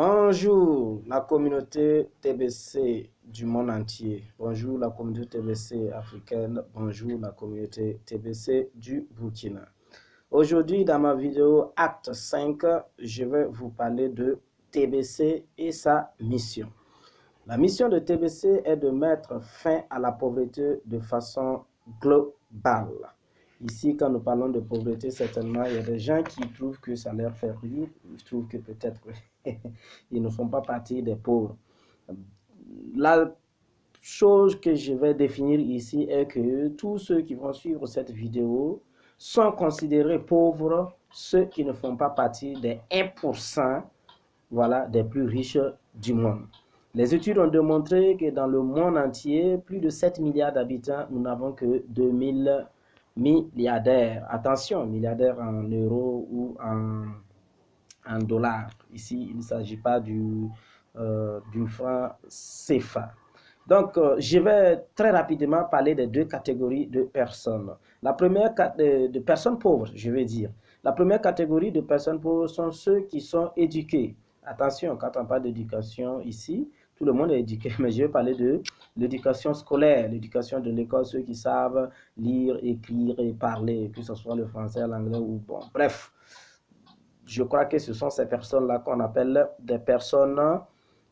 Bonjour la communauté TBC du monde entier. Bonjour la communauté TBC africaine. Bonjour la communauté TBC du Burkina. Aujourd'hui dans ma vidéo Acte 5, je vais vous parler de TBC et sa mission. La mission de TBC est de mettre fin à la pauvreté de façon globale. Ici, quand nous parlons de pauvreté, certainement, il y a des gens qui trouvent que ça leur fait rire. Ils trouvent que peut-être ils ne font pas partie des pauvres. La chose que je vais définir ici est que tous ceux qui vont suivre cette vidéo sont considérés pauvres, ceux qui ne font pas partie des 1%, voilà, des plus riches du monde. Les études ont démontré que dans le monde entier, plus de 7 milliards d'habitants, nous n'avons que 2000 milliardaires. Attention, milliardaires en euros ou en dollars. Ici, il ne s'agit pas du franc CFA. Donc, je vais très rapidement parler des deux catégories de personnes. La première de personnes pauvres, je vais dire. La première catégorie de personnes pauvres sont ceux qui sont éduqués. Attention, quand on parle d'éducation ici, tout le monde est éduqué, mais je vais parler de l'éducation scolaire, l'éducation de l'école, ceux qui savent lire, écrire et parler, que ce soit le français, l'anglais ou bon, bref. Je crois que ce sont ces personnes-là qu'on appelle des personnes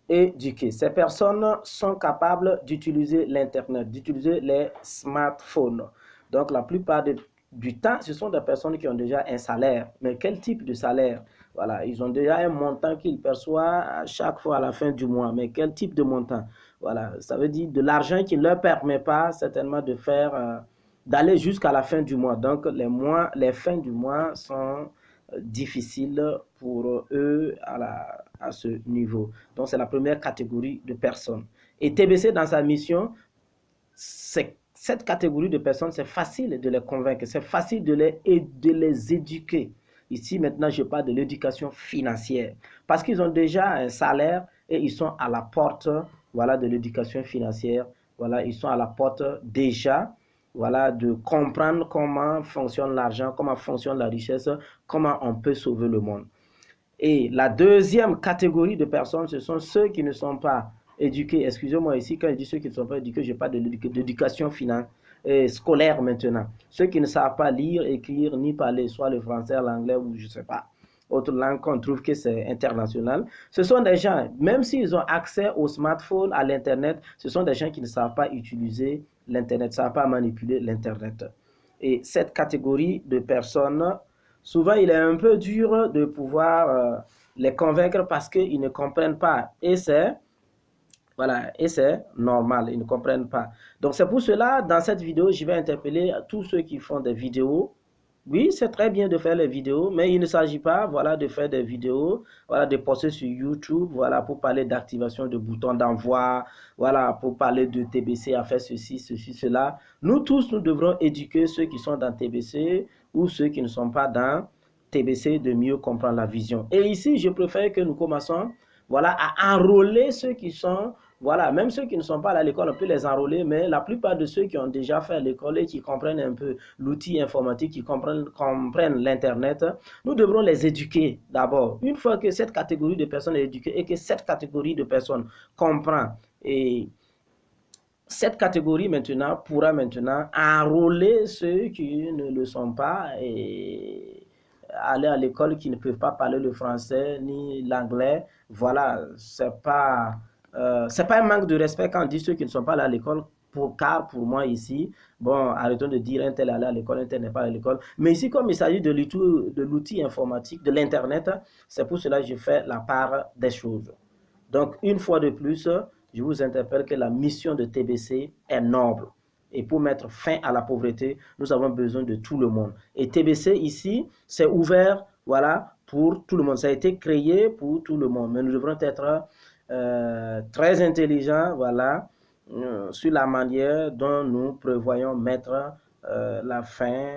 éduquées. Ces personnes sont capables d'utiliser l'Internet, d'utiliser les smartphones. Donc, la plupart du temps, ce sont des personnes qui ont déjà un salaire. Mais quel type de salaire? Voilà, ils ont déjà un montant qu'ils perçoivent à chaque fois à la fin du mois. Mais quel type de montant? Voilà, ça veut dire de l'argent qui ne leur permet pas certainement de faire, d'aller jusqu'à la fin du mois. Donc, les fins du mois sont difficiles pour eux à ce niveau. Donc, c'est la première catégorie de personnes. Et TBC, dans sa mission, cette catégorie de personnes, c'est facile de les convaincre, c'est facile de les éduquer. Ici, maintenant, je parle de l'éducation financière. Parce qu'ils ont déjà un salaire et ils sont à la porte, voilà, de l'éducation financière. Voilà, ils sont à la porte déjà, voilà, de comprendre comment fonctionne l'argent, comment fonctionne la richesse, comment on peut sauver le monde. Et la deuxième catégorie de personnes, ce sont ceux qui ne sont pas éduqués. Excusez-moi ici, quand je dis ceux qui ne sont pas éduqués, je parle de l'éducation scolaire maintenant. Ceux qui ne savent pas lire, écrire, ni parler, soit le français, l'anglais ou je ne sais pas, autre langue qu'on trouve que c'est international. Ce sont des gens, même s'ils ont accès au smartphone, à l'Internet, ce sont des gens qui ne savent pas utiliser l'Internet, ne savent pas manipuler l'Internet. Et cette catégorie de personnes, souvent, il est un peu dur de pouvoir les convaincre parce qu'ils ne comprennent pas. Et c'est normal, ils ne comprennent pas. Donc, c'est pour cela, dans cette vidéo, je vais interpeller tous ceux qui font des vidéos. Oui, c'est très bien de faire les vidéos, mais il ne s'agit pas, voilà, de faire des vidéos, voilà, de poster sur YouTube, voilà, pour parler d'activation de boutons d'envoi, voilà, pour parler de TBC à faire ceci, cela. Nous tous, nous devrons éduquer ceux qui sont dans TBC ou ceux qui ne sont pas dans TBC de mieux comprendre la vision. Et ici, je préfère que nous commençons, voilà, à enrôler ceux qui sont, voilà, même ceux qui ne sont pas à l'école, on peut les enrôler, mais la plupart de ceux qui ont déjà fait l'école et qui comprennent un peu l'outil informatique, qui comprennent l'Internet, nous devrons les éduquer d'abord. Une fois que cette catégorie de personnes est éduquée et que cette catégorie de personnes comprend, et cette catégorie maintenant pourra maintenant enrôler ceux qui ne le sont pas et aller à l'école, qui ne peuvent pas parler le français ni l'anglais. Voilà, c'est pas un manque de respect quand on dit ceux qui ne sont pas allés à l'école, car pour moi ici, bon, arrêtons de dire un tel est allé à l'école, un tel n'est pas à l'école. Mais ici, comme il s'agit de l'outil informatique, de l'Internet, c'est pour cela que je fais la part des choses. Donc, une fois de plus, je vous interpelle que la mission de TBC est noble. Et pour mettre fin à la pauvreté, nous avons besoin de tout le monde. Et TBC ici, c'est ouvert, voilà, pour tout le monde. Ça a été créé pour tout le monde. Mais nous devrons être très intelligents, voilà, sur la manière dont nous prévoyons mettre la fin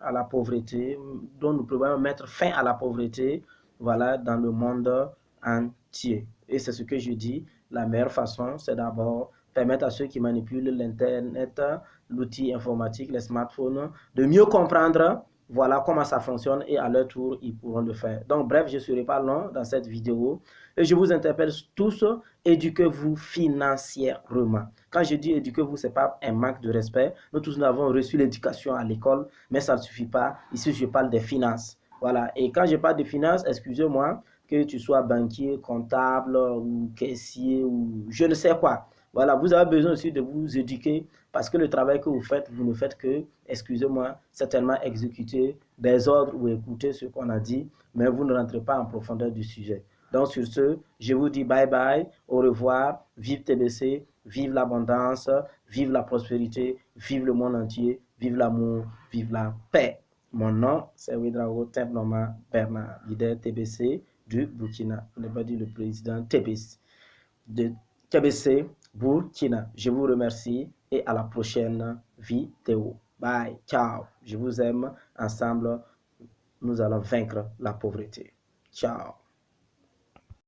à la pauvreté, dont nous prévoyons mettre fin à la pauvreté, voilà, dans le monde entier. Et c'est ce que je dis, la meilleure façon, c'est d'abord permettre à ceux qui manipulent l'Internet, l'outil informatique, les smartphones, de mieux comprendre voilà comment ça fonctionne et à leur tour, ils pourront le faire. Donc, bref, je ne serai pas long dans cette vidéo. Et je vous interpelle tous, éduquez-vous financièrement. Quand je dis éduquez-vous, ce n'est pas un manque de respect. Nous tous, nous avons reçu l'éducation à l'école, mais ça ne suffit pas. Ici, je parle des finances. Voilà. Et quand je parle de finances, excusez-moi, que tu sois banquier, comptable ou caissier ou je ne sais quoi. Voilà, vous avez besoin aussi de vous éduquer parce que le travail que vous faites, vous ne faites que, excusez-moi, certainement exécuter des ordres ou écouter ce qu'on a dit, mais vous ne rentrez pas en profondeur du sujet. Donc sur ce, je vous dis bye bye, au revoir, vive TBC, vive l'abondance, vive la prospérité, vive le monde entier, vive l'amour, vive la paix. Mon nom, c'est Ouedraogo Temploma Bernard, leader TBC du Burkina. On n'a pas dit le président TBC. De TBC Burkina. Je vous remercie et à la prochaine vidéo. Bye, ciao. Je vous aime. Ensemble, nous allons vaincre la pauvreté. Ciao.